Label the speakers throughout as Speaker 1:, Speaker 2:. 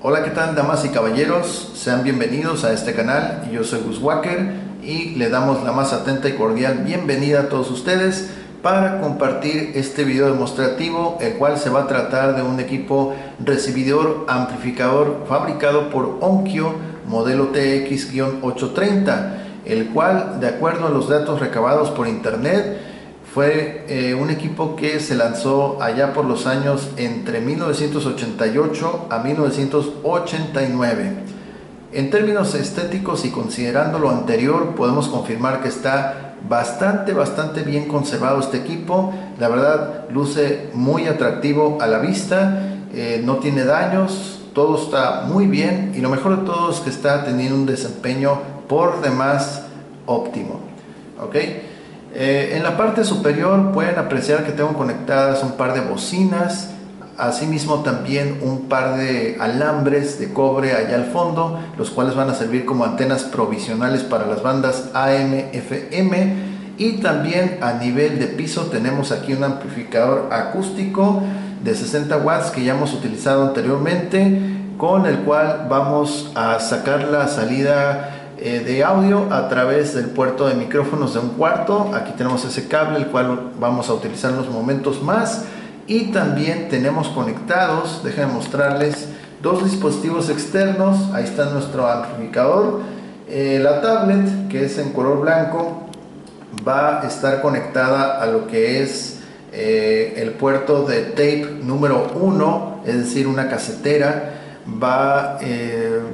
Speaker 1: Hola, ¿qué tal, damas y caballeros? Sean bienvenidos a este canal. Yo soy Gus Walker y le damos la más atenta y cordial bienvenida a todos ustedes para compartir este video demostrativo, el cual se va a tratar de un equipo recibidor amplificador fabricado por Onkyo modelo TX-830, el cual, de acuerdo a los datos recabados por internet, fue un equipo que se lanzó allá por los años entre 1988 a 1989. En términos estéticos y considerando lo anterior, podemos confirmar que está bastante bien conservado este equipo. La verdad, luce muy atractivo a la vista, no tiene daños, todo está muy bien y lo mejor de todo es que está teniendo un desempeño por demás óptimo. ¿Ok? En la parte superior pueden apreciar que tengo conectadas un par de bocinas, asimismo también un par de alambres de cobre allá al fondo, los cuales van a servir como antenas provisionales para las bandas AM, FM, y también a nivel de piso tenemos aquí un amplificador acústico de 60 watts que ya hemos utilizado anteriormente, con el cual vamos a sacar la salida de audio a través del puerto de micrófonos de un cuarto. Aquí tenemos ese cable, el cual vamos a utilizar en unos momentos más, y también tenemos conectados, déjenme mostrarles, dos dispositivos externos. Ahí está nuestro amplificador. La tablet, que es en color blanco, va a estar conectada a lo que es el puerto de tape número 1, es decir, una casetera. Va a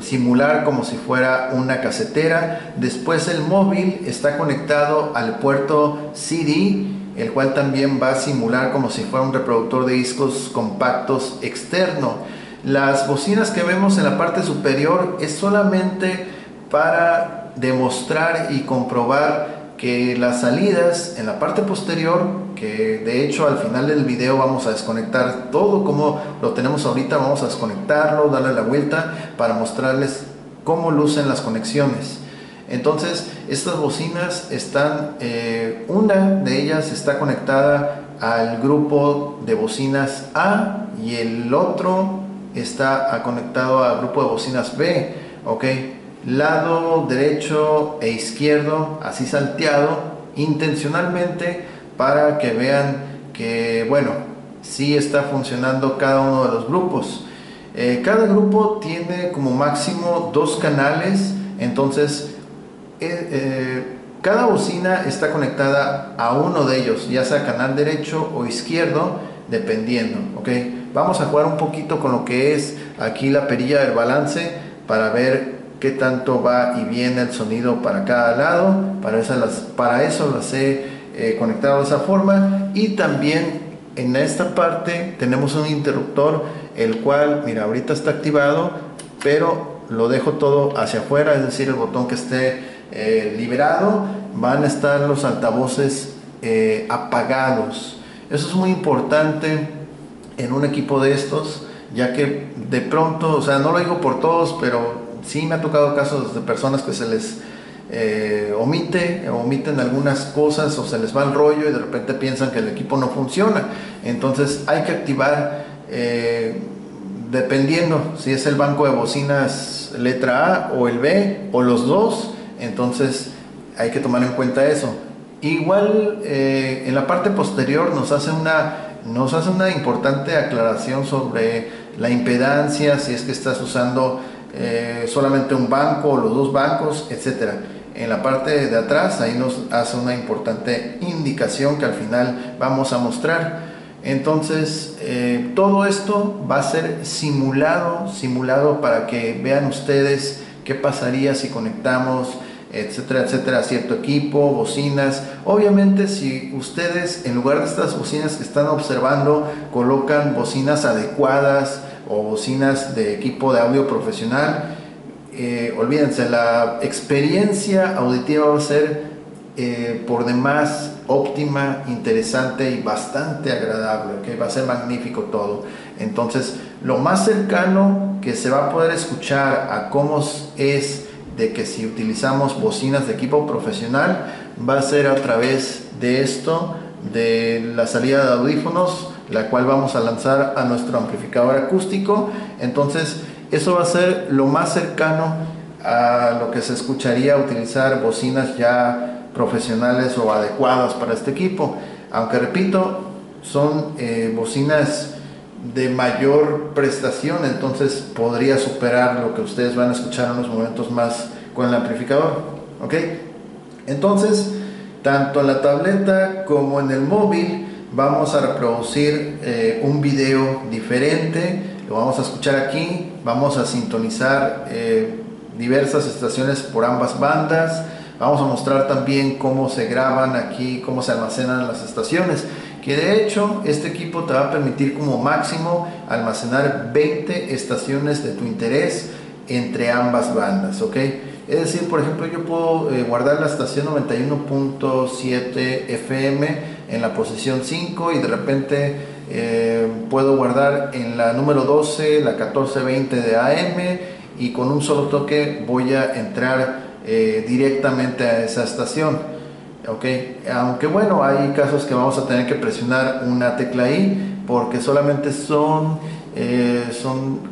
Speaker 1: simular como si fuera una casetera. Después el móvil está conectado al puerto CD, el cual también va a simular como si fuera un reproductor de discos compactos externo. Las bocinas que vemos en la parte superior es solamente para demostrar y comprobar que las salidas en la parte posterior, que de hecho al final del video vamos a desconectar todo como lo tenemos ahorita, vamos a desconectarlo, darle la vuelta para mostrarles cómo lucen las conexiones. Entonces estas bocinas están, una de ellas está conectada al grupo de bocinas A y el otro está conectado al grupo de bocinas B, ¿ok? Lado derecho e izquierdo así salteado intencionalmente para que vean que, bueno, sí está funcionando cada uno de los grupos. Cada grupo tiene como máximo 2 canales, entonces cada bocina está conectada a uno de ellos, ya sea canal derecho o izquierdo, dependiendo. ¿Ok? Vamos a jugar un poquito con lo que es aquí la perilla del balance para ver qué tanto va y viene el sonido para cada lado. Para eso las he conectado de esa forma. Y también en esta parte tenemos un interruptor, el cual, mira, ahorita está activado, pero lo dejo todo hacia afuera, es decir, el botón que esté liberado, van a estar los altavoces apagados. Eso es muy importante en un equipo de estos, ya que de pronto, o sea, no lo digo por todos, pero sí me ha tocado casos de personas que se les omiten algunas cosas o se les va el rollo y de repente piensan que el equipo no funciona. Entonces hay que activar, dependiendo si es el banco de bocinas letra A o el B o los dos, entonces hay que tomar en cuenta eso. Igual en la parte posterior nos hace una importante aclaración sobre la impedancia, si es que estás usando solamente un banco o los dos bancos, etcétera. En la parte de atrás ahí nos hace una importante indicación que al final vamos a mostrar. Entonces todo esto va a ser simulado para que vean ustedes qué pasaría si conectamos, etcétera, cierto equipo, bocinas. Obviamente, si ustedes en lugar de estas bocinas que están observando colocan bocinas adecuadas o bocinas de equipo de audio profesional, olvídense, la experiencia auditiva va a ser por demás óptima, interesante y bastante agradable, ¿okay? Va a ser magnífico todo. Entonces, lo más cercano que se va a poder escuchar a cómo es de que si utilizamos bocinas de equipo profesional va a ser a través de esto, de la salida de audífonos, la cual vamos a lanzar a nuestro amplificador acústico. Entonces Eso va a ser lo más cercano a lo que se escucharía utilizar bocinas ya profesionales o adecuadas para este equipo, aunque repito, son bocinas de mayor prestación, entonces podría superar lo que ustedes van a escuchar en unos momentos más con el amplificador, ¿ok? Entonces, tanto en la tableta como en el móvil vamos a reproducir un video diferente, lo vamos a escuchar aquí, vamos a sintonizar diversas estaciones por ambas bandas, vamos a mostrar también cómo se graban aquí, cómo se almacenan las estaciones, que de hecho este equipo te va a permitir como máximo almacenar 20 estaciones de tu interés entre ambas bandas, ¿ok? Es decir, por ejemplo, yo puedo guardar la estación 91.7 FM en la posición 5 y de repente puedo guardar en la número 12 la 1420 de AM y con un solo toque voy a entrar directamente a esa estación. Okay. Aunque bueno, hay casos que vamos a tener que presionar una tecla ahí porque solamente son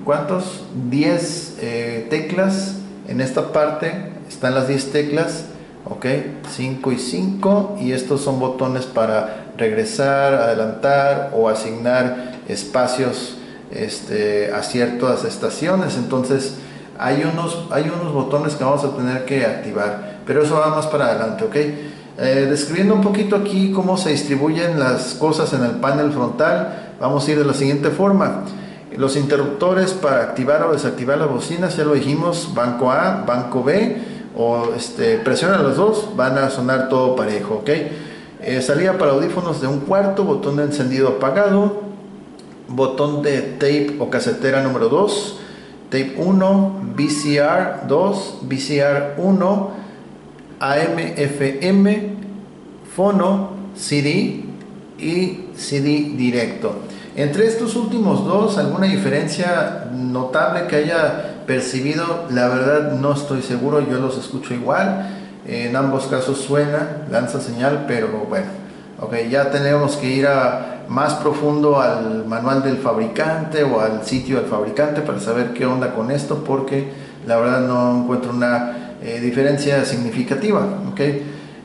Speaker 1: ¿cuántos? 10 teclas en esta parte, están las 10 teclas, ok, 5 y 5, y estos son botones para regresar, adelantar o asignar espacios a ciertas estaciones. Entonces hay unos botones que vamos a tener que activar, pero eso va más para adelante, ok. Describiendo un poquito aquí cómo se distribuyen las cosas en el panel frontal, vamos a ir de la siguiente forma. Los interruptores para activar o desactivar las bocinas, ya lo dijimos, banco A, banco B, o presionan los dos, van a sonar todo parejo, ok. Salida para audífonos de 1/4, botón de encendido apagado, botón de tape o casetera número 2, tape 1, VCR 2, VCR 1, AM, FM, fono, CD y CD directo. Entre estos últimos dos, ¿alguna diferencia notable que haya percibido? La verdad no estoy seguro, yo los escucho igual. En ambos casos suena, lanza señal, pero bueno, ok, ya tenemos que ir más profundo al manual del fabricante o al sitio del fabricante para saber qué onda con esto, porque la verdad no encuentro una diferencia significativa, ok.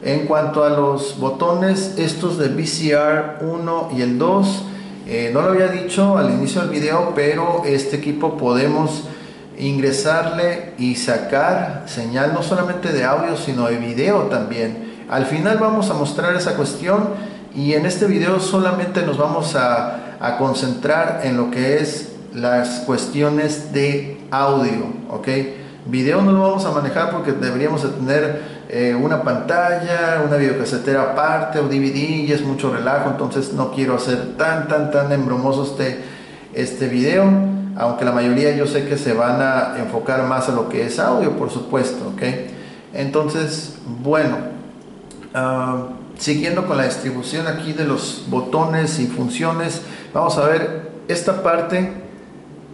Speaker 1: En cuanto a los botones, estos de VCR 1 y el 2, no lo había dicho al inicio del video, pero este equipo podemos ingresarle y sacar señal no solamente de audio sino de video también. Al final vamos a mostrar esa cuestión y en este video solamente nos vamos a concentrar en lo que es las cuestiones de audio, ok. Video no lo vamos a manejar porque deberíamos de tener una pantalla, una videocasetera aparte o DVD y es mucho relajo, entonces no quiero hacer tan embromoso este video, aunque la mayoría yo sé que se van a enfocar más a lo que es audio, por supuesto, ok. Entonces, bueno, siguiendo con la distribución aquí de los botones y funciones, vamos a ver esta parte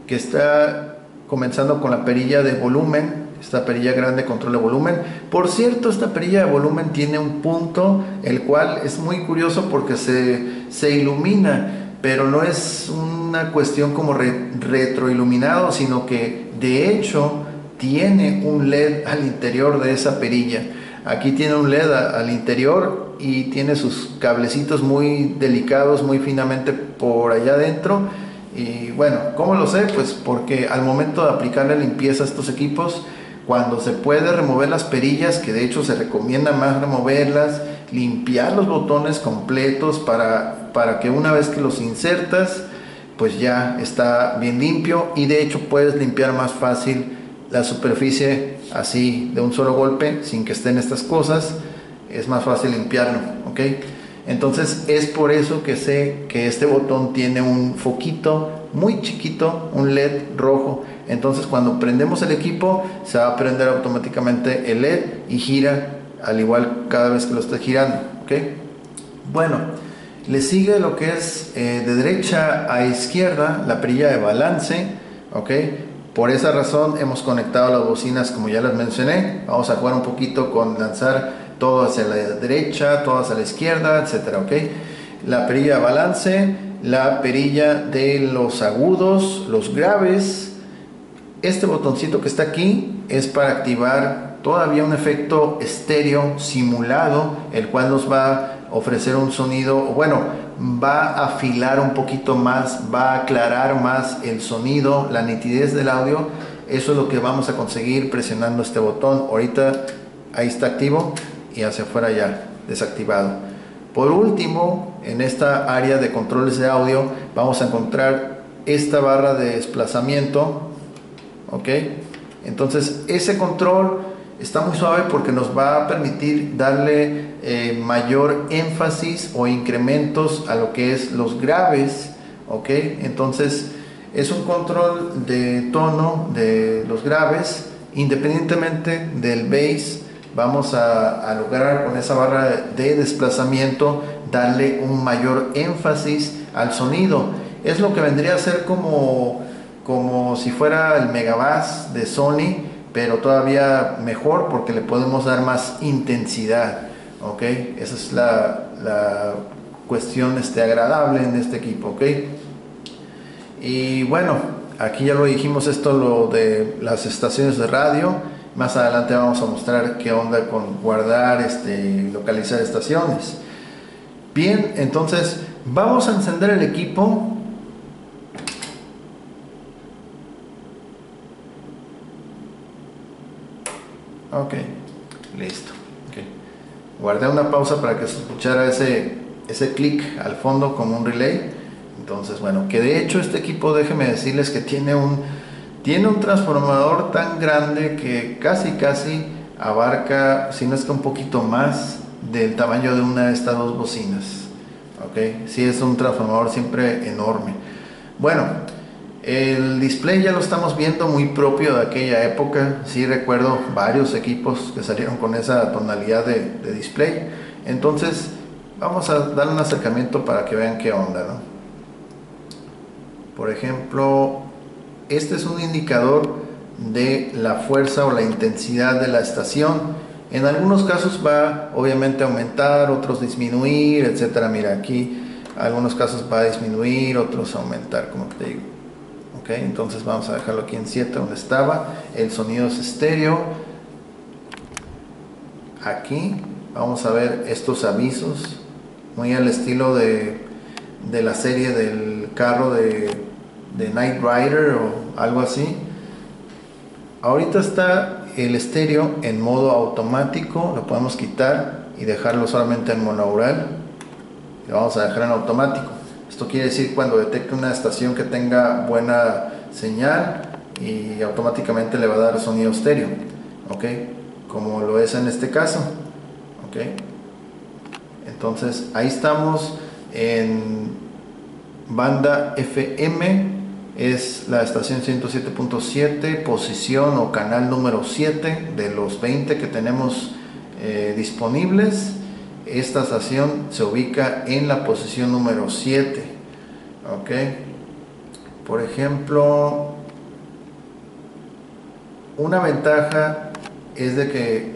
Speaker 1: que está comenzando con la perilla de volumen, esta perilla grande control de volumen. Por cierto, esta perilla de volumen tiene un punto, el cual es muy curioso porque se ilumina, pero no es una cuestión como retroiluminado, sino que de hecho tiene un LED al interior de esa perilla. Aquí tiene un LED al interior y tiene sus cablecitos muy delicados, muy finamente por allá adentro. Y bueno, ¿cómo lo sé? Pues porque al momento de aplicarle limpieza a estos equipos, cuando se puede remover las perillas, que de hecho se recomienda más removerlas, limpiar los botones completos para que una vez que los insertas, pues ya está bien limpio, y de hecho puedes limpiar más fácil la superficie así de un solo golpe, sin que estén estas cosas, es más fácil limpiarlo, ¿ok? Entonces es por eso que sé que este botón tiene un foquito muy chiquito, un LED rojo. Entonces cuando prendemos el equipo se va a prender automáticamente el LED y gira al igual cada vez que lo esté girando, ¿ok? Bueno, le sigue lo que es de derecha a izquierda la perilla de balance, ¿ok? Por esa razón hemos conectado las bocinas como ya las mencioné. Vamos a jugar un poquito con lanzar todo hacia la derecha, todo hacia la izquierda, etcétera, ¿ok? La perilla de balance, la perilla de los agudos, los graves, este botoncito que está aquí es para activar todavía un efecto estéreo simulado, el cual nos va a ofrecer un sonido, bueno, va a afilar un poquito más, va a aclarar más el sonido, la nitidez del audio. Eso es lo que vamos a conseguir presionando este botón. Ahorita ahí está activo y hacia afuera ya desactivado. Por último, en esta área de controles de audio vamos a encontrar esta barra de desplazamiento, ok. Entonces ese control está muy suave porque nos va a permitir darle mayor énfasis o incrementos a lo que es los graves, ok. Entonces es un control de tono de los graves independientemente del bass. Vamos a lograr con esa barra de desplazamiento darle un mayor énfasis al sonido. Es lo que vendría a ser como si fuera el Megabass de Sony, pero todavía mejor porque le podemos dar más intensidad, ¿ok? Esa es la cuestión agradable en este equipo, ¿ok? Y bueno, aquí ya lo dijimos, esto lo de las estaciones de radio. Más adelante vamos a mostrar qué onda con guardar, localizar estaciones. Bien, entonces vamos a encender el equipo. Ok, listo. Okay. Guardé una pausa para que se escuchara ese clic al fondo como un relay. Entonces, bueno, que de hecho este equipo, déjenme decirles que tiene un transformador tan grande que casi abarca, si no es que un poquito más del tamaño de una de estas dos bocinas. Ok, sí, es un transformador siempre enorme. Bueno, el display ya lo estamos viendo muy propio de aquella época. Sí, recuerdo varios equipos que salieron con esa tonalidad de display. Entonces vamos a darle un acercamiento para que vean qué onda, ¿no? Por ejemplo, este es un indicador de la fuerza o la intensidad de la estación. En algunos casos va obviamente a aumentar, otros disminuir, etcétera. Mira, aquí algunos casos va a disminuir, otros a aumentar, como te digo. Ok, entonces vamos a dejarlo aquí en 7 donde estaba. El sonido es estéreo. Aquí vamos a ver estos avisos, muy al estilo de la serie del carro de Knight Rider o algo así. Ahorita está el estéreo en modo automático, lo podemos quitar y dejarlo solamente en monaural. Lo vamos a dejar en automático. Esto quiere decir cuando detecte una estación que tenga buena señal y automáticamente le va a dar sonido estéreo, ok, como lo es en este caso, ok. Entonces ahí estamos en banda FM. Es la estación 107.7, posición o canal número 7 de los 20 que tenemos disponibles. Esta estación se ubica en la posición número 7. Ok, por ejemplo, una ventaja es de que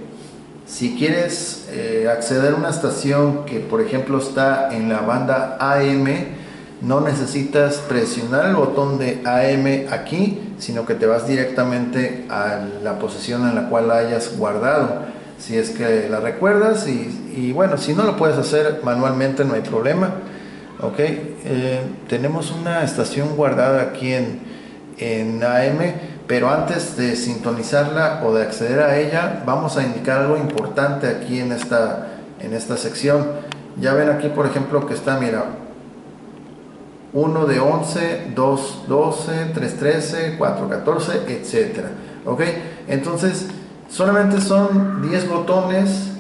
Speaker 1: si quieres acceder a una estación que por ejemplo está en la banda AM, no necesitas presionar el botón de AM aquí, sino que te vas directamente a la posición en la cual la hayas guardado, si es que la recuerdas. Y bueno, si no lo puedes hacer manualmente, no hay problema. Ok, tenemos una estación guardada aquí en AM, pero antes de sintonizarla o de acceder a ella, vamos a indicar algo importante aquí en esta sección. Ya ven aquí por ejemplo que está, mira, 1 de 11, 2, 12, 3, 13, 4, 14, etc. Ok, entonces solamente son 10 botones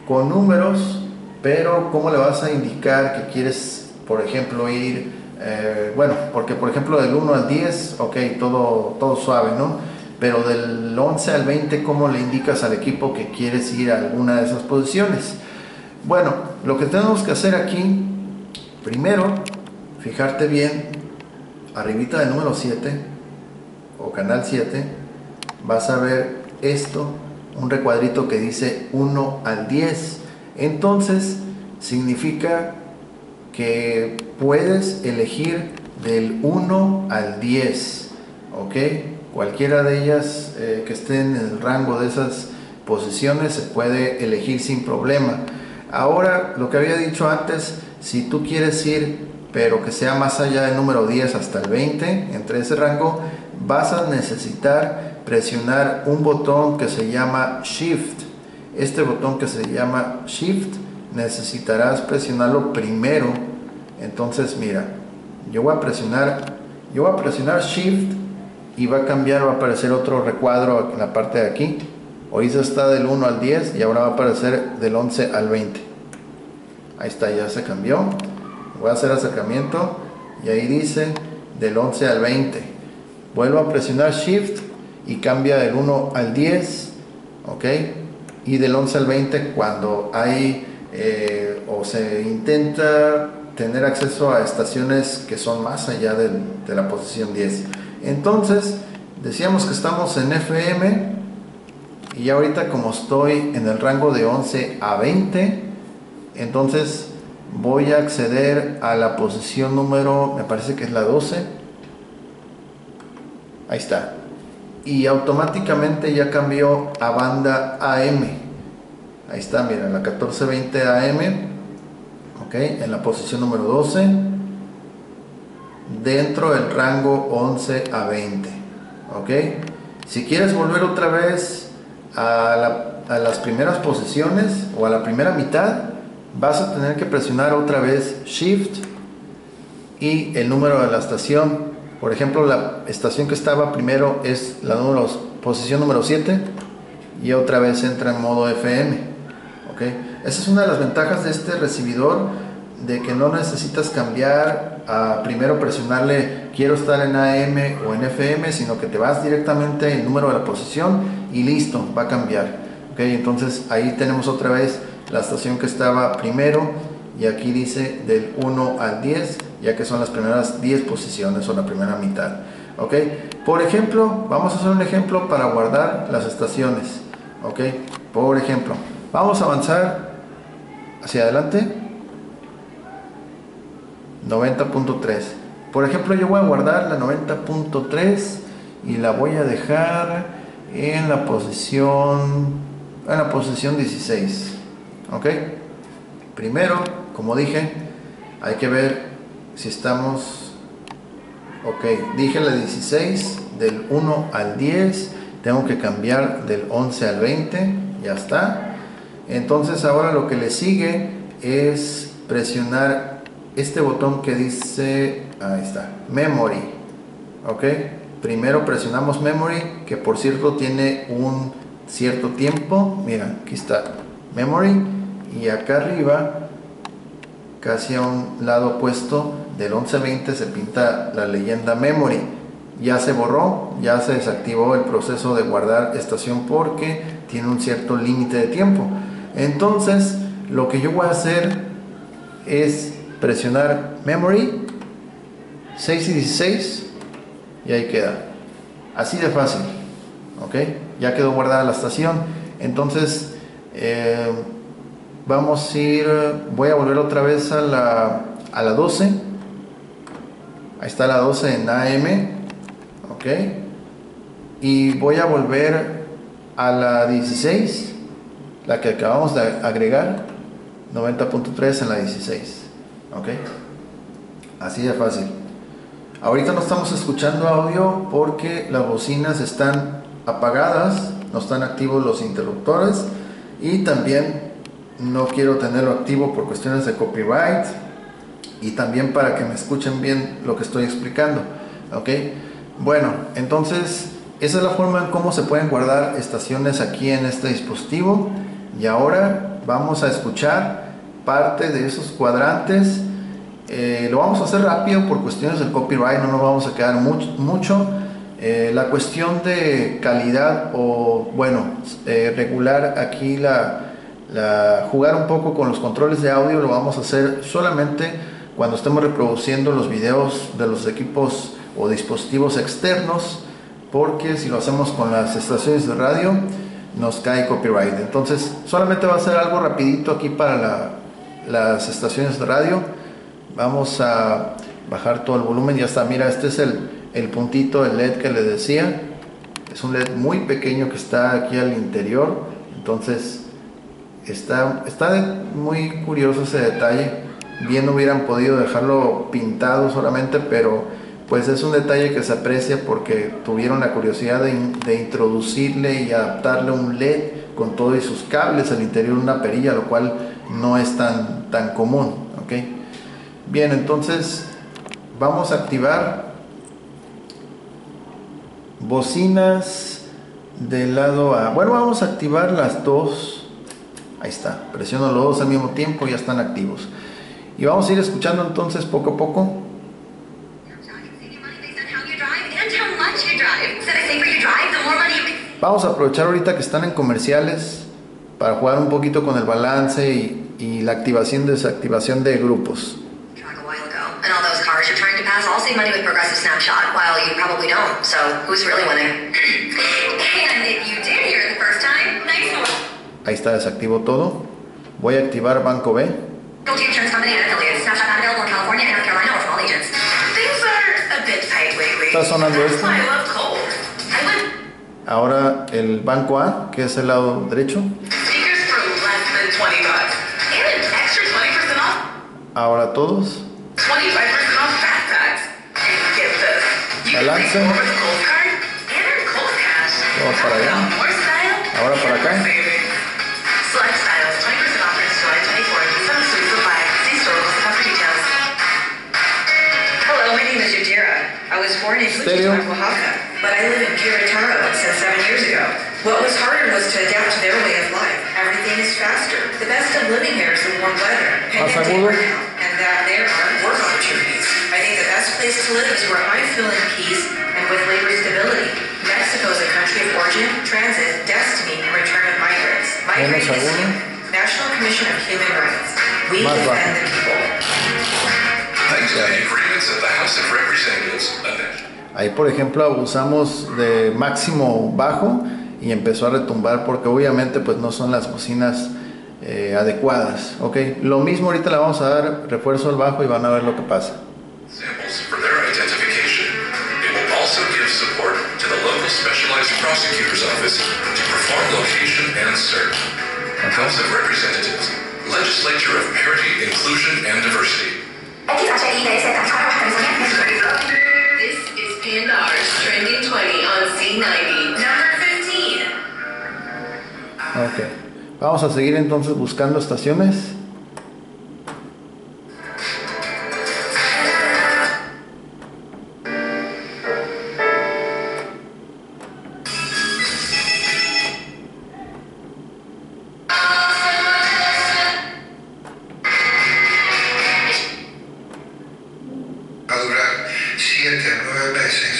Speaker 1: con números, pero ¿cómo le vas a indicar que quieres, por ejemplo, ir? Bueno, porque por ejemplo del 1 al 10, ok, todo suave, ¿no? Pero del 11 al 20, ¿cómo le indicas al equipo que quieres ir a alguna de esas posiciones? Bueno, lo que tenemos que hacer aquí, primero, fijarte bien, arribita del número 7 o canal 7, vas a ver esto, un recuadrito que dice 1 al 10. Entonces significa que puedes elegir del 1 al 10, ok, cualquiera de ellas que esté en el rango de esas posiciones se puede elegir sin problema. Ahora, lo que había dicho antes, si tú quieres ir pero que sea más allá del número 10 hasta el 20, entre ese rango, vas a necesitar presionar un botón que se llama Shift. Este botón que se llama Shift necesitarás presionarlo primero. Entonces mira, yo voy a presionar Shift y va a cambiar, va a aparecer otro recuadro en la parte de aquí. Ahorita está del 1 al 10 y ahora va a aparecer del 11 al 20. Ahí está, ya se cambió. Voy a hacer acercamiento y ahí dice del 11 al 20. Vuelvo a presionar Shift y cambia del 1 al 10, ok, y del 11 al 20 cuando hay o se intenta tener acceso a estaciones que son más allá de la posición 10. Entonces decíamos que estamos en FM y ahorita como estoy en el rango de 11 a 20, entonces voy a acceder a la posición número, me parece que es la 12. Ahí está. Y automáticamente ya cambió a banda AM. Ahí está, mira, la 1420 AM. Ok, en la posición número 12. Dentro del rango 11 a 20. Ok. Si quieres volver otra vez a las primeras posiciones o a la primera mitad, vas a tener que presionar otra vez Shift y el número de la estación. Por ejemplo, la estación que estaba primero es la posición número 7 y otra vez entra en modo FM. ¿Okay? Esa es una de las ventajas de este recibidor, de que no necesitas cambiar a primero presionarle quiero estar en AM o en FM, sino que te vas directamente el número de la posición y listo, va a cambiar. ¿Okay? Entonces ahí tenemos otra vez la estación que estaba primero y aquí dice del 1 al 10, ya que son las primeras 10 posiciones o la primera mitad. ¿Ok? Por ejemplo, vamos a hacer un ejemplo para guardar las estaciones. ¿Ok? Por ejemplo, vamos a avanzar hacia adelante. 90.3. Por ejemplo, yo voy a guardar la 90.3 y la voy a dejar en la posición 16. ¿Ok? Primero, como dije, hay que ver si estamos. Ok, dije la 16, del 1 al 10, tengo que cambiar del 11 al 20, ya está. Entonces ahora lo que le sigue es presionar este botón que dice, ahí está, Memory. Ok, primero presionamos Memory, que por cierto tiene un cierto tiempo. Mira, aquí está Memory, y acá arriba, casi a un lado opuesto del 11 al 20, se pinta la leyenda Memory. Ya se borró, ya se desactivó el proceso de guardar estación porque tiene un cierto límite de tiempo. Entonces lo que yo voy a hacer es presionar Memory 6 y 16 y ahí queda, así de fácil. Ok, ya quedó guardada la estación. Entonces vamos a ir, voy a volver otra vez a la 12. Ahí está la 12 en AM. Ok, y voy a volver a la 16, la que acabamos de agregar, 90.3 en la 16. Ok, así de fácil. Ahorita no estamos escuchando audio porque las bocinas están apagadas, no están activos los interruptores, y también no quiero tenerlo activo por cuestiones de copyright y también para que me escuchen bien lo que estoy explicando. Ok, bueno, entonces esa es la forma en cómo se pueden guardar estaciones aquí en este dispositivo. Y ahora vamos a escuchar parte de esos cuadrantes. Lo vamos a hacer rápido por cuestiones del copyright, no nos vamos a quedar mucho. La cuestión de calidad, o bueno, regular aquí jugar un poco con los controles de audio, lo vamos a hacer solamente cuando estemos reproduciendo los videos de los equipos o dispositivos externos, porque si lo hacemos con las estaciones de radio nos cae copyright. Entonces solamente va a ser algo rapidito aquí para las estaciones de radio. Vamos a bajar todo el volumen, ya está. Mira, este es el puntito, el LED que les decía. Es un LED muy pequeño que está aquí al interior, entonces está muy curioso ese detalle. Bien hubieran podido dejarlo pintado solamente, pero pues es un detalle que se aprecia porque tuvieron la curiosidad de introducirle y adaptarle un LED con todo y sus cables al interior de una perilla, lo cual no es tan común, ¿ok? Bien, entonces vamos a activar bocinas del lado A. Bueno, vamos a activar las dos. Ahí está, presiono los dos al mismo tiempo, ya están activos. Y vamos a ir escuchando entonces poco a poco. Vamos a aprovechar ahorita que están en comerciales para jugar un poquito con el balance y la activación y desactivación de grupos. Ahí está, desactivo todo. Voy a activar Banco B. Está sonando esto. Ahora el Banco A, que es el lado derecho. Ahora todos. Balance. Vamos para allá. Ahora para acá.
Speaker 2: I was born in Oaxaca, but I live in Querétaro since 7 years ago. What was harder was to adapt to their way of life. Everything is faster. The best of living here is the warm weather, and that there are work opportunities. I think the best place to live is where I feel in peace and with labor stability. Mexico is a country of origin, transit, destiny, and return of migrants. Migrant History, National Commission of Human Rights. We defend the people.
Speaker 1: Ahí por ejemplo abusamos de máximo bajo y empezó a retumbar porque obviamente pues no son las bocinas adecuadas. Ok, lo mismo ahorita le vamos a dar refuerzo al bajo y van a ver lo que pasa.
Speaker 3: Legislature of Parity, Inclusion and Diversity. This is Pandar's Trending 20 on C90, number 15.
Speaker 1: Ok, vamos a seguir entonces buscando estaciones.
Speaker 4: Va a durar 7 a 9 meses,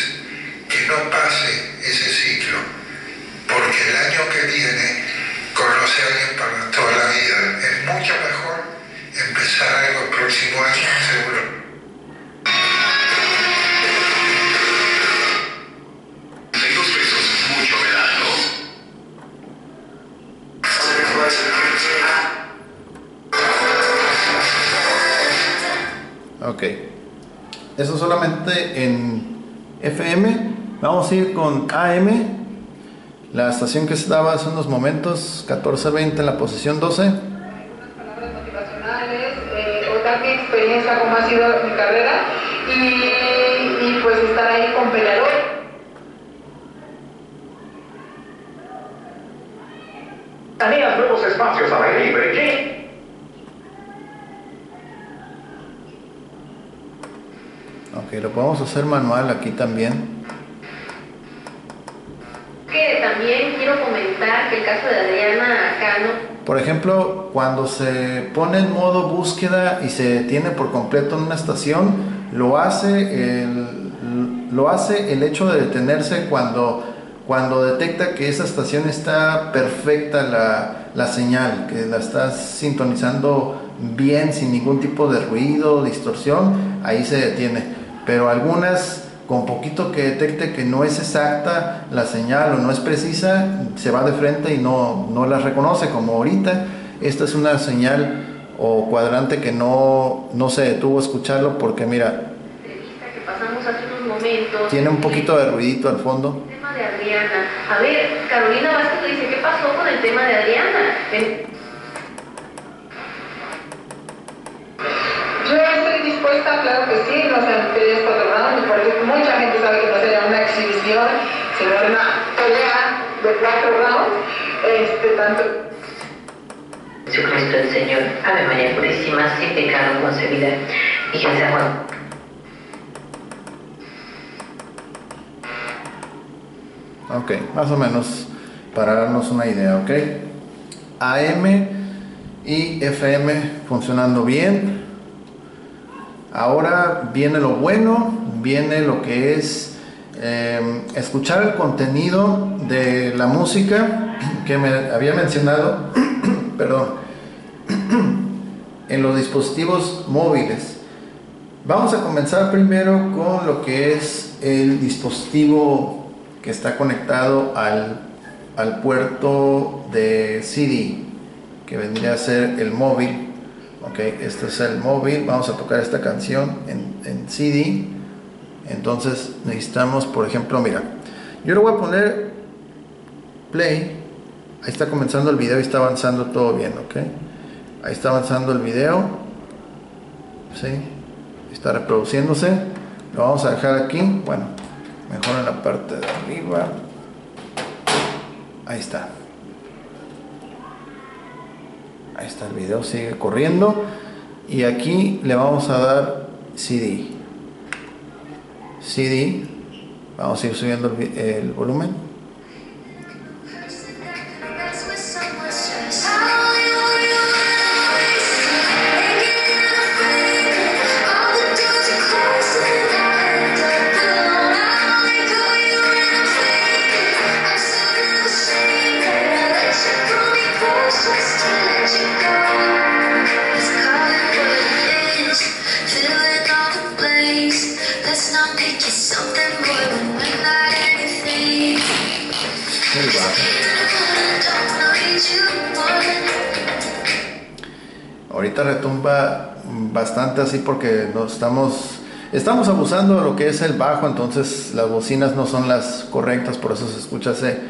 Speaker 4: que no pase ese ciclo, porque el año que viene conoce a alguien para toda la vida. Es mucho mejor empezar algo el próximo año, seguro.
Speaker 3: Mucho verano.
Speaker 1: Ok, eso solamente en FM. Vamos a ir con AM, la estación que estaba hace unos momentos, 1420 en la posición 12.
Speaker 5: Algunas palabras motivacionales, contar mi experiencia, cómo ha sido mi carrera y pues estar ahí con Peleador.
Speaker 6: Taneas nuevos espacios al aire libre.
Speaker 1: Ok, lo podemos hacer manual aquí también.
Speaker 7: Que también quiero comentar que el caso de Adriana Cano.
Speaker 1: Por ejemplo, cuando se pone en modo búsqueda y se detiene por completo en una estación, lo hace el hecho de detenerse cuando detecta que esa estación está perfecta la señal, que la estás sintonizando bien, sin ningún tipo de ruido, distorsión, ahí se detiene. Pero algunas, con poquito que detecte que no es exacta la señal o no es precisa, se va de frente y no la reconoce, como ahorita. Esta es una señal o cuadrante que no se detuvo a escucharlo porque mira.
Speaker 7: Entrevista que pasamos hace unos momentos.
Speaker 1: Tiene un poquito de ruidito al fondo.
Speaker 7: El tema de Adriana. A ver, Carolina Vázquez dice, ¿qué pasó con el tema de Adriana?
Speaker 5: Yo estoy dispuesta, claro que sí, no sean peleas 4 rounds, me parece que mucha gente sabe que no sería una exhibición, sino una pelea de 4 rounds, tanto...
Speaker 8: Jesucristo el Señor, Ave María Purísima, sin pecado concebida, y que sea bueno.
Speaker 1: Ok, más o menos para darnos una idea, ok. AM y FM funcionando bien. Ahora viene lo bueno, viene lo que es escuchar el contenido de la música que me había mencionado, perdón, en los dispositivos móviles. Vamos a comenzar primero con lo que es el dispositivo que está conectado al puerto de CD, que vendría a ser el móvil. Ok, este es el móvil. Vamos a tocar esta canción en CD. Entonces necesitamos, por ejemplo, mira, yo le voy a poner play. Ahí está comenzando el video y está avanzando todo bien, ok. Ahí está avanzando el video, ¿sí? Está reproduciéndose. Lo vamos a dejar aquí, bueno, mejor en la parte de arriba. Ahí está. Ahí está el video, sigue corriendo. Y aquí le vamos a dar CD. CD. Vamos a ir subiendo el volumen. Ahorita retumba bastante así porque estamos abusando de lo que es el bajo, entonces las bocinas no son las correctas, por eso se escucha ese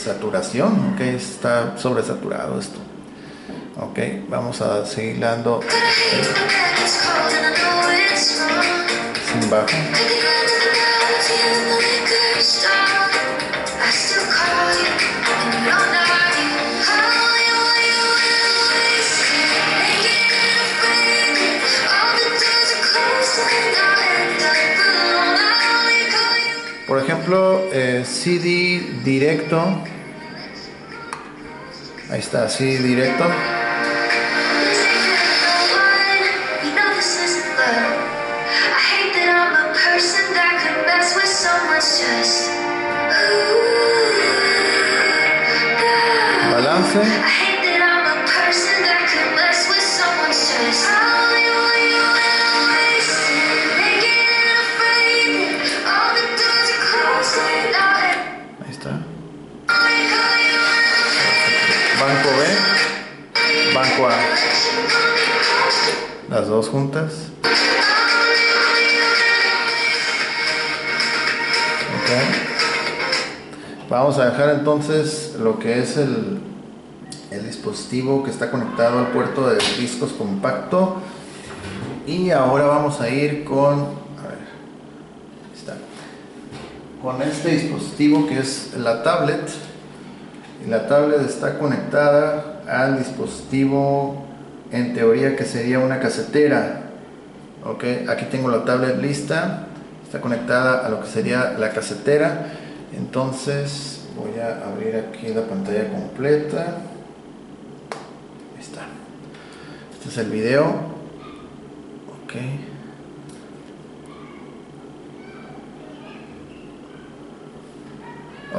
Speaker 1: saturación, ok, está sobresaturado esto. Ok, vamos a seguir dando sin bajo. Por ejemplo, CD directo. Ahí está, CD directo. Balance. Ahí está. Banco B, banco A. Las dos juntas. Okay. Vamos a dejar entonces lo que es el dispositivo que está conectado al puerto de discos compacto. Y ahora vamos a ir con este dispositivo que es la tablet. Y la tablet está conectada al dispositivo, en teoría, que sería una casetera. Ok, aquí tengo la tablet lista, está conectada a lo que sería la casetera. Entonces voy a abrir aquí la pantalla completa. Ahí está. Este es el video. Ok.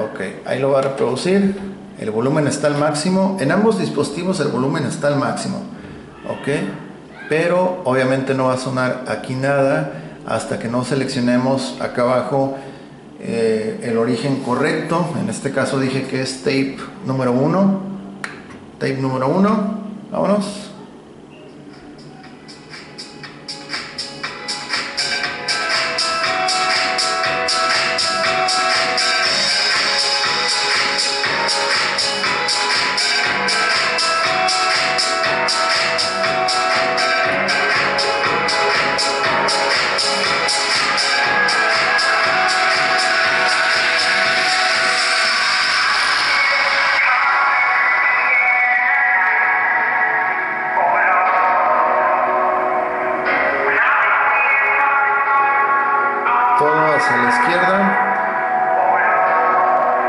Speaker 1: Ok, ahí lo va a reproducir. El volumen está al máximo. En ambos dispositivos el volumen está al máximo. Ok, pero obviamente no va a sonar aquí nada hasta que no seleccionemos acá abajo el origen correcto. En este caso dije que es tape número 1. Tape número 1. Vámonos.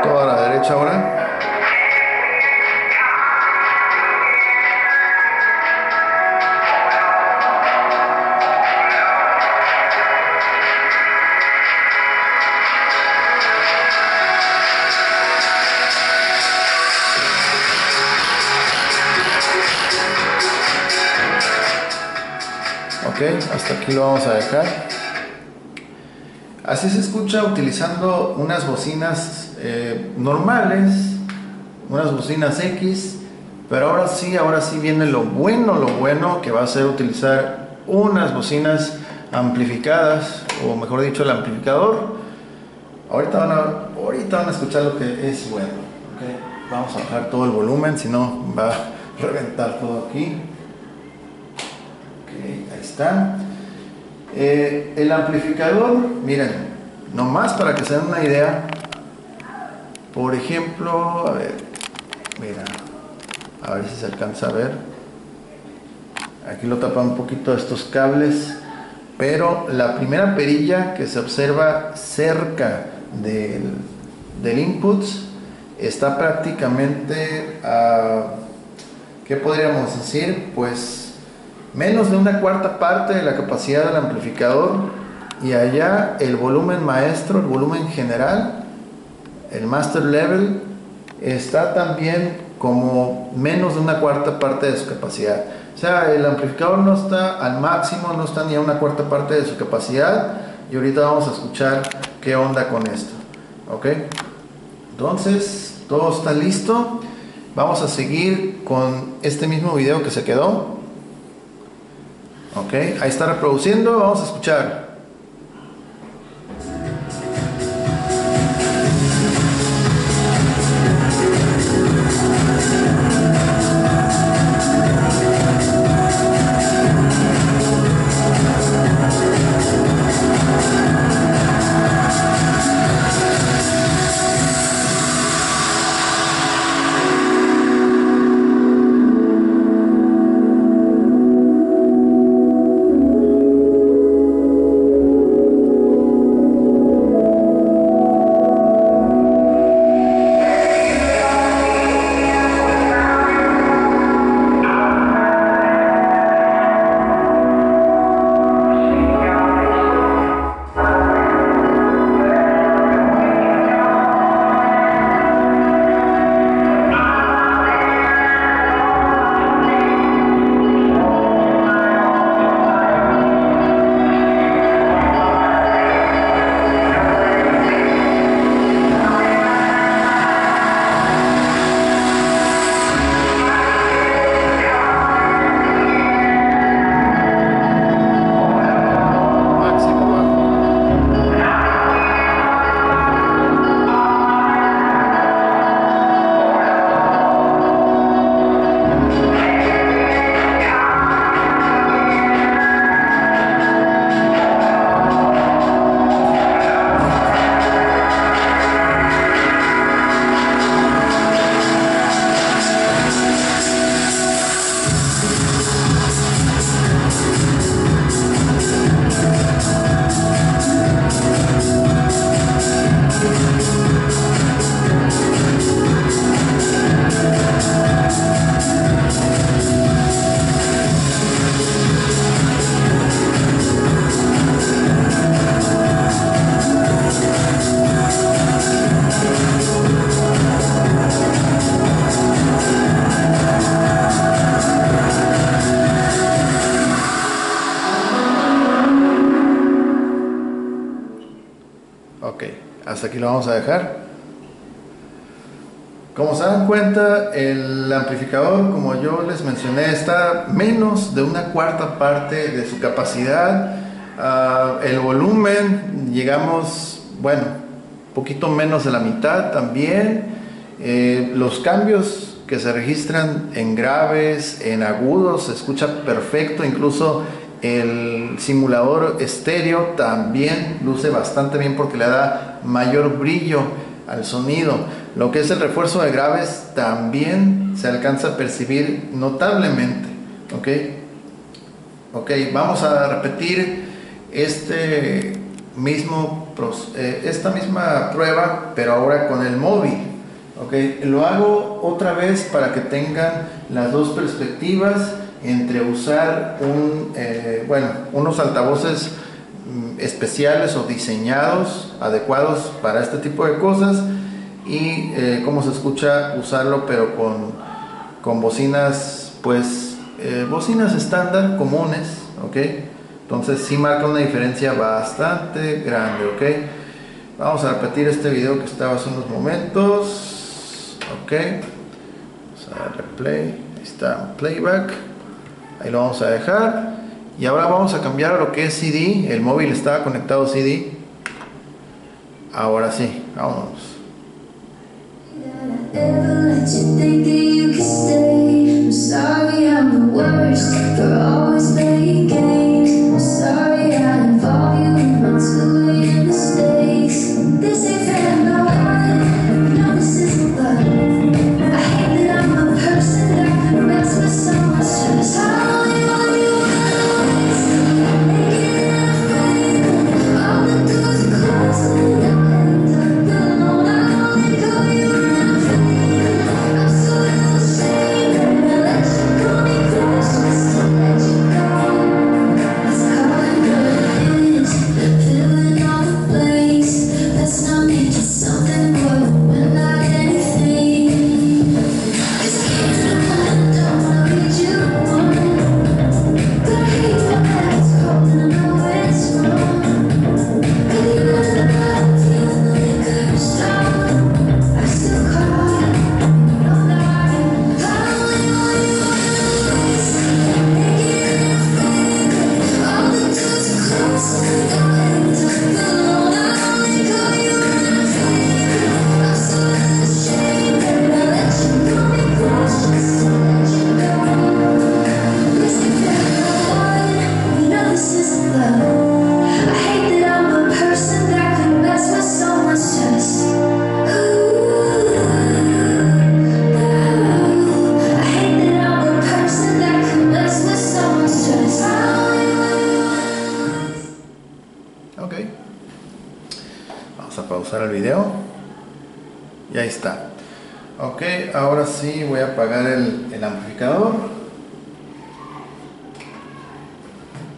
Speaker 1: Toda a la derecha ahora. Ok, hasta aquí lo vamos a dejar. Así se escucha utilizando unas bocinas normales, unas bocinas X, pero ahora sí viene lo bueno que va a ser utilizar unas bocinas amplificadas, o mejor dicho, el amplificador. Ahorita van a escuchar lo que es bueno. Okay. Vamos a bajar todo el volumen, si no va a reventar todo aquí. Okay, ahí está. El amplificador, miren, nomás para que se den una idea. Por ejemplo, a ver, mira, a ver si se alcanza a ver. Aquí lo tapan un poquito estos cables, pero la primera perilla que se observa cerca del input está prácticamente a, ¿qué podríamos decir? Pues menos de una cuarta parte de la capacidad del amplificador, y allá el volumen maestro, el volumen general, el master level, está también como menos de una cuarta parte de su capacidad. O sea, el amplificador no está al máximo, no está ni a una cuarta parte de su capacidad, y ahorita vamos a escuchar qué onda con esto. Ok, entonces todo está listo. Vamos a seguir con este mismo video que se quedó. Ok, ahí está reproduciendo, vamos a escuchar. Ok, hasta aquí lo vamos a dejar. Como se dan cuenta, el amplificador, como yo les mencioné, está menos de una cuarta parte de su capacidad. El volumen, llegamos, bueno, poquito menos de la mitad también. Los cambios que se registran en graves, en agudos, se escucha perfecto. Incluso el simulador estéreo también luce bastante bien porque le da mayor brillo al sonido. Lo que es el refuerzo de graves también se alcanza a percibir notablemente. Ok, vamos a repetir este mismo esta misma prueba, pero ahora con el móvil. Okay. Lo hago otra vez para que tengan las dos perspectivas entre usar unos altavoces especiales o diseñados, adecuados para este tipo de cosas, y cómo se escucha usarlo pero con bocinas, pues bocinas estándar comunes, ¿ok? Entonces sí marca una diferencia bastante grande, ¿ok? Vamos a repetir este video que estaba hace unos momentos, ¿ok? Vamos a darle play, ahí está, playback, ahí lo vamos a dejar. Y ahora vamos a cambiar a lo que es CD. El móvil estaba conectado CD. Ahora sí, vámonos. Vamos a pausar el video y ahí está. Ok, ahora sí voy a apagar el amplificador.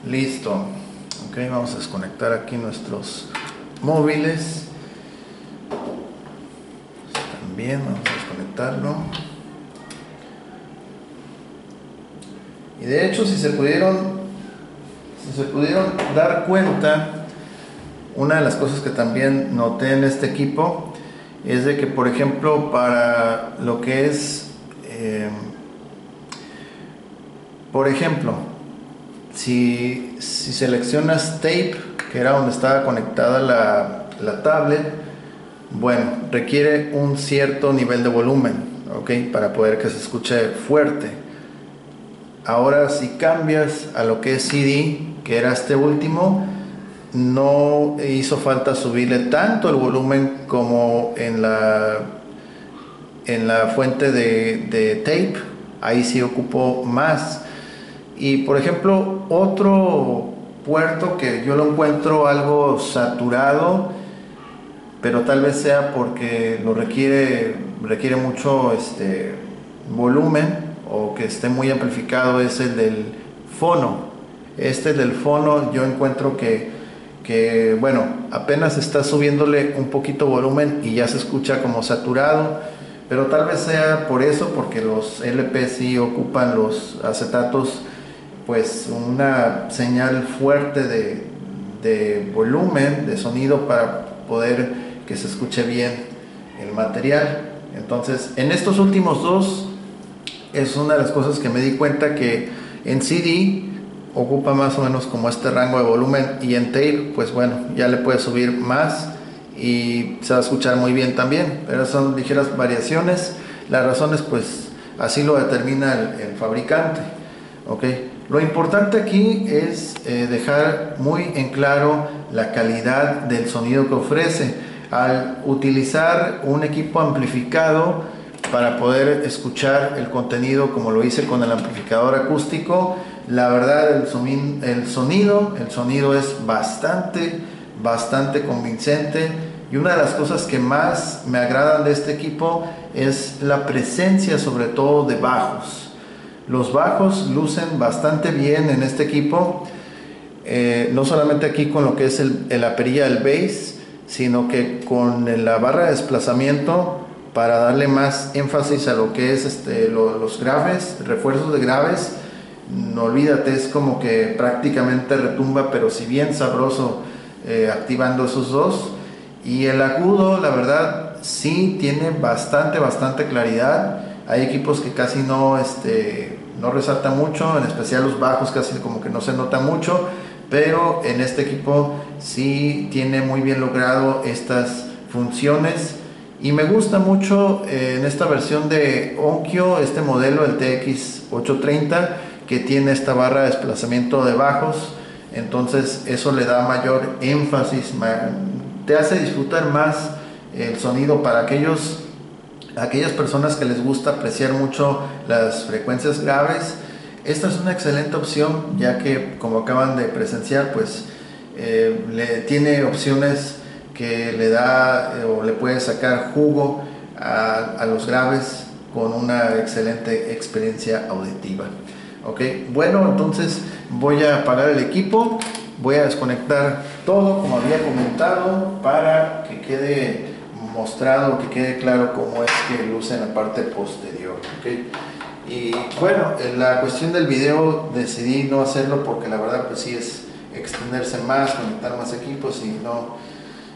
Speaker 1: Listo. Ok, vamos a desconectar aquí nuestros móviles. También vamos a desconectarlo. Y de hecho, si se pudieron dar cuenta, una de las cosas que también noté en este equipo es de que, por ejemplo, para lo que es, por ejemplo, si seleccionas tape, que era donde estaba conectada la tablet, bueno, requiere un cierto nivel de volumen, ¿ok? Para poder que se escuche fuerte. Ahora, si cambias a lo que es CD, que era este último, no hizo falta subirle tanto el volumen como en la fuente de tape. Ahí sí ocupó más. Y por ejemplo, otro puerto que yo lo encuentro algo saturado, pero tal vez sea porque lo requiere mucho volumen, o que esté muy amplificado, es el del fono. Del fono yo encuentro que bueno, apenas está subiéndole un poquito volumen y ya se escucha como saturado, pero tal vez sea por eso, porque los LP sí ocupan, los acetatos, pues una señal fuerte de volumen, de sonido, para poder que se escuche bien el material. Entonces, en estos últimos dos es una de las cosas que me di cuenta, que en CD ocupa más o menos como este rango de volumen, y en tape, pues bueno, ya le puedes subir más y se va a escuchar muy bien también, pero son ligeras variaciones. Las razones, pues así lo determina el fabricante, ¿ok? Lo importante aquí es dejar muy en claro la calidad del sonido que ofrece. Al utilizar un equipo amplificado para poder escuchar el contenido, como lo hice con el amplificador acústico, la verdad el sonido es bastante bastante convincente, y una de las cosas que más me agradan de este equipo es la presencia, sobre todo de bajos. Los bajos lucen bastante bien en este equipo, no solamente aquí con lo que es la perilla del bass, sino que con la barra de desplazamiento, para darle más énfasis a lo que es los graves, refuerzos de graves. No olvídate, es como que prácticamente retumba, pero si bien sabroso, activando esos dos. Y el agudo, la verdad, sí tiene bastante claridad. Hay equipos que casi no resalta mucho, en especial los bajos casi como que no se nota mucho, pero en este equipo sí tiene muy bien logrado estas funciones. Y me gusta mucho en esta versión de Onkyo, este modelo, el TX830, que tiene esta barra de desplazamiento de bajos. Entonces eso le da mayor énfasis, te hace disfrutar más el sonido para aquellas personas que les gusta apreciar mucho las frecuencias graves. Esta es una excelente opción, ya que, como acaban de presenciar, pues tiene opciones que le da o le puede sacar jugo a los graves con una excelente experiencia auditiva. Ok, bueno, entonces voy a apagar el equipo, voy a desconectar todo como había comentado, para que quede mostrado, que quede claro cómo es que luce en la parte posterior. Okay. Y bueno, en la cuestión del video decidí no hacerlo porque la verdad pues sí es extenderse más, conectar más equipos, y no,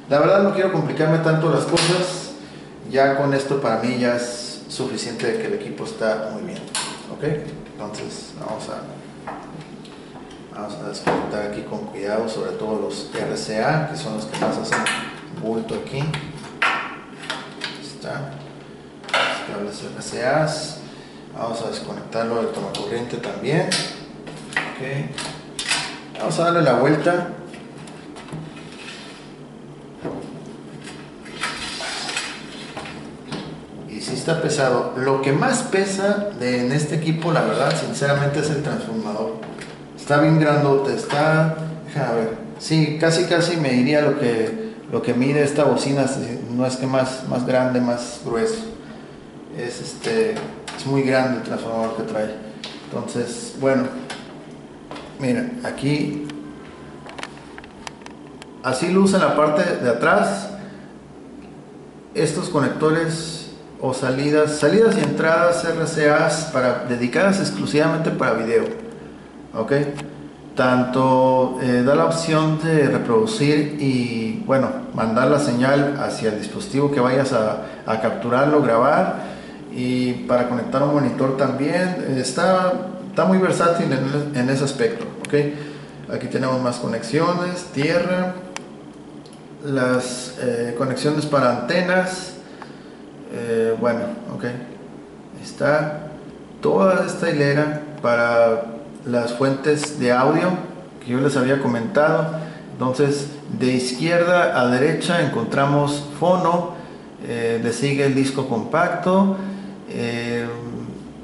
Speaker 1: la verdad no quiero complicarme tanto las cosas. Ya con esto para mí ya es suficiente de que el equipo está muy bien. Ok, entonces vamos a desconectar aquí con cuidado, sobre todo los RCA, que son los que más hacen bulto aquí. Está los cables RCAs. Vamos a desconectarlo del tomacorriente también. Okay. Vamos a darle la vuelta. Y si está pesado. Lo que más pesa en este equipo, la verdad, sinceramente, es el transformador. Está bien grandote, está... Déjame ver. Sí, casi me diría lo que mide esta bocina. No es que más grande, más grueso. Es muy grande el transformador que trae. Entonces, bueno, mira, aquí así luce en la parte de atrás. Estos conectores o salidas y entradas RCAs dedicadas exclusivamente para video. Ok, tanto da la opción de reproducir y bueno, mandar la señal hacia el dispositivo que vayas a capturarlo, grabar. Y para conectar un monitor también está muy versátil en ese aspecto. ¿Okay? Aquí tenemos más conexiones, tierra, las conexiones para antenas. Bueno, okay. Está toda esta hilera para las fuentes de audio que yo les había comentado. Entonces, de izquierda a derecha encontramos fono, le sigue el disco compacto.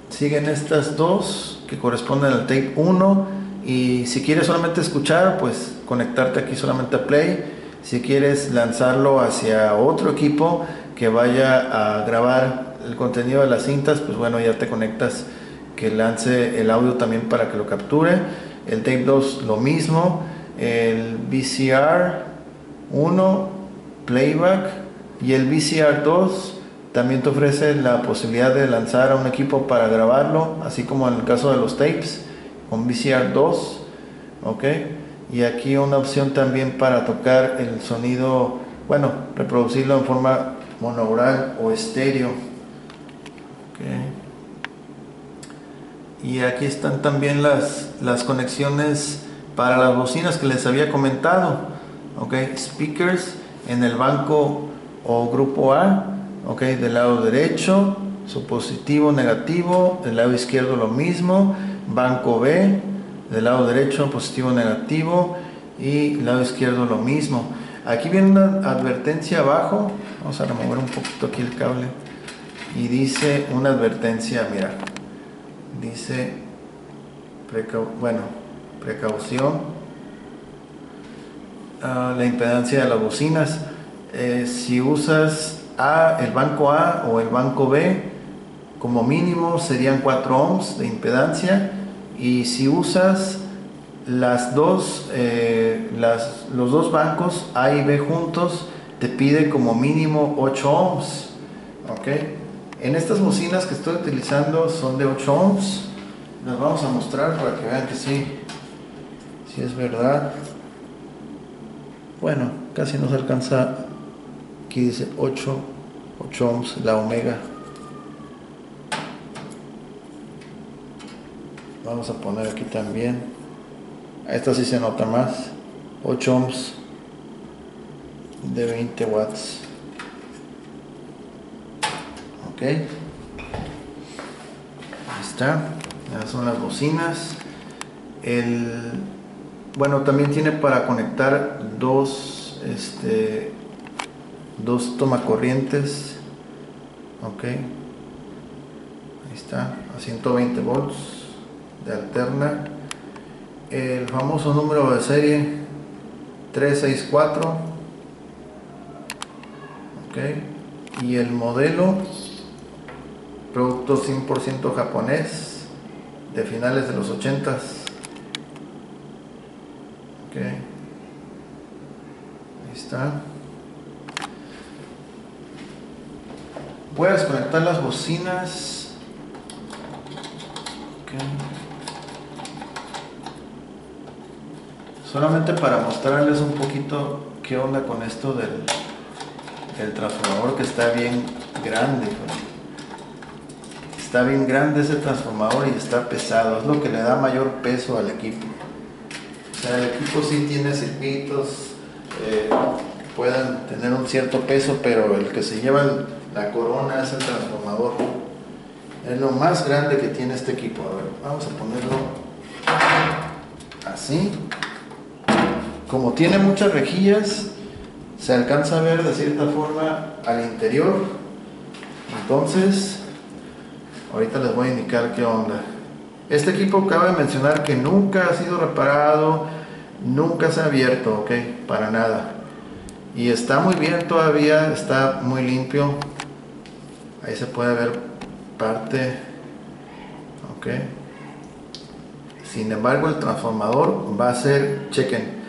Speaker 1: Siguen estas dos que corresponden al tape 1, y si quieres solamente escuchar, pues conectarte aquí solamente a play. Si quieres lanzarlo hacia otro equipo que vaya a grabar el contenido de las cintas, pues bueno, ya te conectas que lance el audio también para que lo capture. El tape 2 lo mismo, el VCR 1 playback, y el VCR 2 también te ofrece la posibilidad de lanzar a un equipo para grabarlo, así como en el caso de los tapes con VCR 2. ¿Ok? Y aquí una opción también para tocar el sonido, bueno, reproducirlo en forma monaural o estéreo. ¿Ok? Y aquí están también las conexiones para las bocinas que les había comentado. ¿Ok? Speakers en el banco o grupo A. Ok, del lado derecho, su positivo, negativo, del lado izquierdo lo mismo, banco B, del lado derecho, positivo, negativo, y lado izquierdo lo mismo. Aquí viene una advertencia abajo, vamos a remover un poquito aquí el cable, y dice una advertencia, mira, dice, precaución, la impedancia de las bocinas. Si usas el banco A o el banco B, como mínimo serían 4 ohms de impedancia, y si usas los dos bancos A y B juntos, te pide como mínimo 8 ohms. ¿Ok? En estas bocinas que estoy utilizando son de 8 ohms. Las vamos a mostrar para que vean que sí es verdad. Bueno, casi no se alcanza. Aquí dice 8 ohms la omega. Vamos a poner aquí también. Esta sí se nota más. 8 ohms de 20 watts. Ok. Ahí está. Estas son las bocinas. Bueno, también tiene para conectar dos tomacorrientes. Ok. Ahí está. A 120 volts de alterna. El famoso número de serie 364. Ok. Y el modelo, producto 100% japonés, de finales de los 80s. Ok. Ahí está. Voy a desconectar las bocinas. Ok. Solamente para mostrarles un poquito qué onda con esto del transformador, que está bien grande. Está bien grande ese transformador y está pesado. Es lo que le da mayor peso al equipo. O sea, el equipo sí tiene circuitos, pueden tener un cierto peso, pero el que se lleva la corona es el transformador. Es lo más grande que tiene este equipo. A ver, vamos a ponerlo así. Como tiene muchas rejillas, se alcanza a ver de cierta forma al interior. Entonces, ahorita les voy a indicar qué onda. Este equipo cabe mencionar que nunca ha sido reparado, nunca se ha abierto, ok, para nada. Y está muy bien todavía, está muy limpio. Ahí se puede ver parte, ok. Sin embargo, el transformador va a ser, chequen,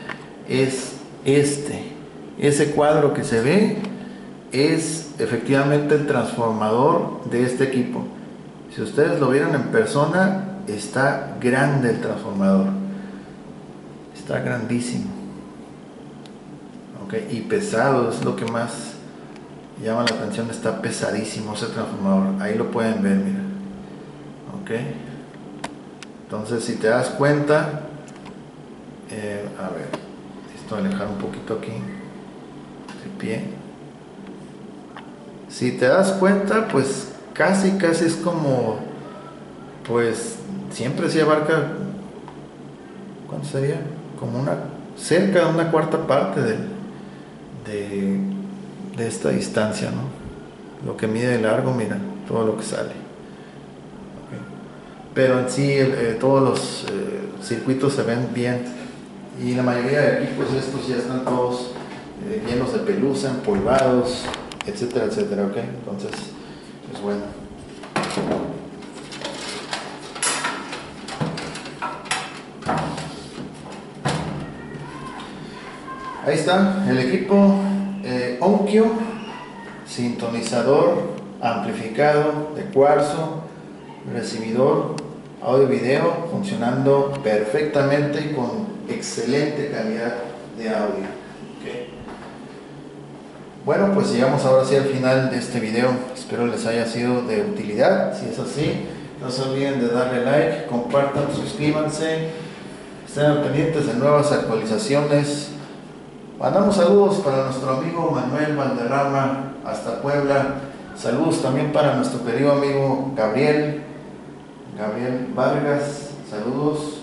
Speaker 1: es ese cuadro que se ve es efectivamente el transformador de este equipo. Si ustedes lo vieran en persona, está grande el transformador, está grandísimo, ok, y pesado, es lo que más llama la atención. Está pesadísimo ese transformador, ahí lo pueden ver, mira, ok. Entonces, si te das cuenta, a ver, esto alejar un poquito aquí el pie. Si te das cuenta, pues casi es como, pues siempre se abarca, ¿cuánto sería? Como cerca de una cuarta parte de esta distancia, ¿no? Lo que mide de largo, mira, todo lo que sale. Okay. Pero en sí, todos los circuitos se ven bien, y la mayoría de equipos estos ya están todos llenos de pelusa, empolvados, etcétera, etcétera, ok. Entonces, pues bueno. Ahí está el equipo Onkyo, sintonizador amplificado de cuarzo, recibidor audio y video funcionando perfectamente y con excelente calidad de audio. Okay. Bueno, pues llegamos ahora sí al final de este video. Espero les haya sido de utilidad. Si es así, no se olviden de darle like, compartan, suscríbanse, estén pendientes de nuevas actualizaciones. Mandamos saludos para nuestro amigo Manuel Valderrama hasta Puebla. Saludos también para nuestro querido amigo Gabriel Vargas. Saludos.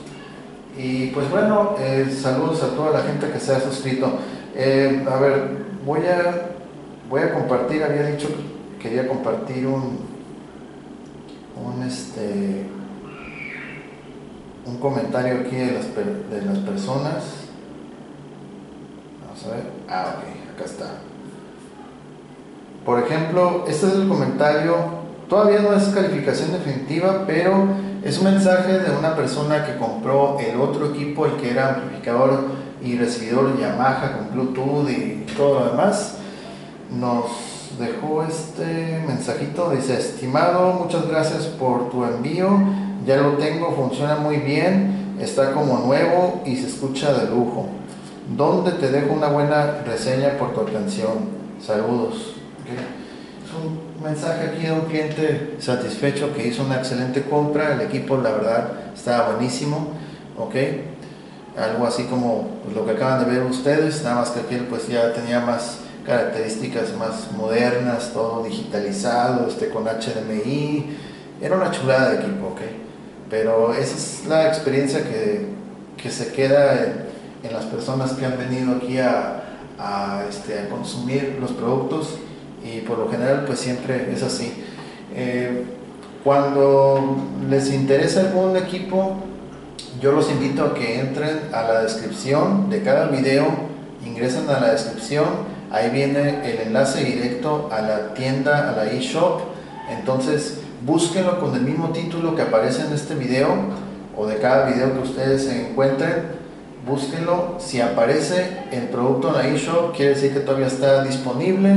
Speaker 1: Y pues bueno, saludos a toda la gente que se ha suscrito. A ver, voy a compartir, había dicho que quería compartir un comentario aquí de las personas. Vamos a ver. Ok, acá está. Por ejemplo, este es el comentario. Todavía no es calificación definitiva, pero es un mensaje de una persona que compró el otro equipo, el que era amplificador y recibidor Yamaha con Bluetooth y todo lo demás. Nos dejó este mensajito, dice: estimado, muchas gracias por tu envío, ya lo tengo, funciona muy bien, está como nuevo y se escucha de lujo. ¿Dónde te dejo una buena reseña por tu atención? Saludos. Okay. Es un mensaje aquí de un cliente satisfecho que hizo una excelente compra. El equipo, la verdad, estaba buenísimo. Ok, algo así como lo que acaban de ver ustedes, nada más que aquel pues ya tenía más características más modernas, todo digitalizado, con HDMI. Era una chulada de equipo, ok. Pero esa es la experiencia que se queda en las personas que han venido aquí a consumir los productos, y por lo general pues siempre es así. Cuando les interesa algún equipo, yo los invito a que entren a la descripción de cada video, ingresen a la descripción, ahí viene el enlace directo a la tienda, a la eShop. Entonces búsquenlo con el mismo título que aparece en este video, o de cada video que ustedes se encuentren, búsquenlo. Si aparece el producto en la eShop, quiere decir que todavía está disponible.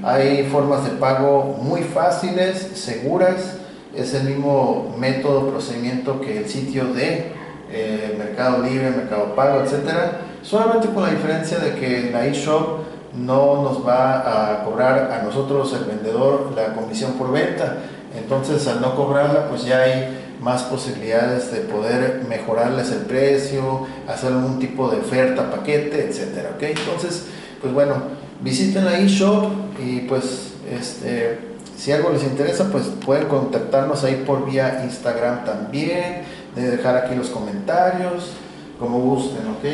Speaker 1: Hay formas de pago muy fáciles, seguras, es el mismo método, procedimiento que el sitio de Mercado Libre, Mercado Pago, etcétera, solamente con la diferencia de que la eShop no nos va a cobrar a nosotros, el vendedor, la comisión por venta. Entonces, al no cobrarla, pues ya hay más posibilidades de poder mejorarles el precio, hacer algún tipo de oferta, paquete, etcétera. ¿Okay? Entonces, pues bueno, visiten la eShop y pues si algo les interesa, pues pueden contactarnos ahí por vía Instagram también, de dejar aquí los comentarios, como gusten, ¿ok?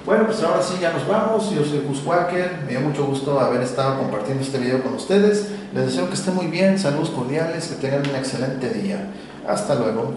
Speaker 1: Bueno, pues ahora sí ya nos vamos. Yo soy Gus Walker, me dio mucho gusto haber estado compartiendo este video con ustedes. Les deseo que estén muy bien, saludos cordiales, que tengan un excelente día. Hasta luego.